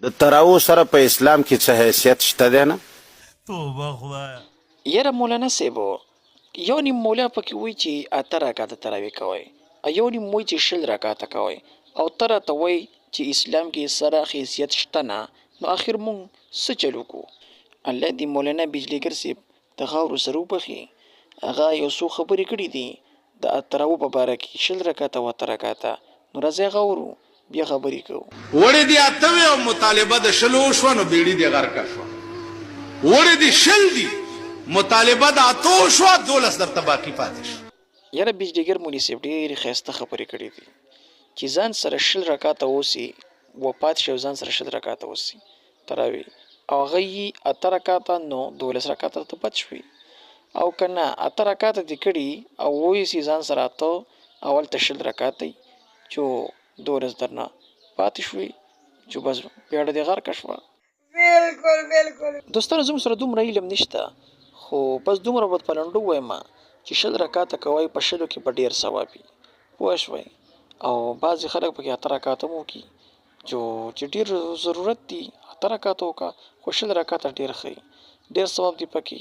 د تراو سره په اسلام کې څه حیثیت شته دی نه؟ توبه خدایه. یاره مولانا صاحب یو نیم مولا پکې وایي چې 8 رکعاته تراویح کوئ، یو نیم وایي چې 20 رکعاته کوئ، او ته راته وایي چې اسلام کې سره حیثیت شته نه. نو آخر مونږ څه چلو کو؟ الله دې مولانا بجلیګر صاحب د خاورو سره وبخي. هغه یو څو خبرې کړي دي د تراو په باره کې 20 رکعاته او 8 رکعاته. نو راځئ هغه اورو بیا خبرې کوو. وړې دي اتوې او مطالبه د شلو شوه نو بیړي دې غرقه شوه. وړې دي شل دي مطالبه د اتو شوه 12 درته باقي پاتې شو. یاره بجلیګر مولي صاحب ډېرې ښایسته خبرې کړي دي چې ځان سره 20 رکعاته اوسي، وفات شي او ځان سره 20 رکعاته اوسي تراویح، او هغه یې 8 رکعاته نو 12 رکعاته ته بچ شوي. او که نه 8 رکعاته دې کړي او وایسي ځان سره 8 اول ته 20 رکعاته چې 12 درنه پاتې شوي چې بس بیاړه دې غرقه شوه. دوستانو زموږ سره دومره علم نشته، خو بس دومره به په لنډو وایم چې 20 رکعاته کوئ په 20 کې به ډېر ثواب وي، پوه شوئ. او بعضې خلک پکې 8 رکعاته هم وکړي چې ډېر ضرورت دي 8 رکعاته وکړه، خو 20 رکعاته ډېر ښه وي، ډېر ثواب دي پکې.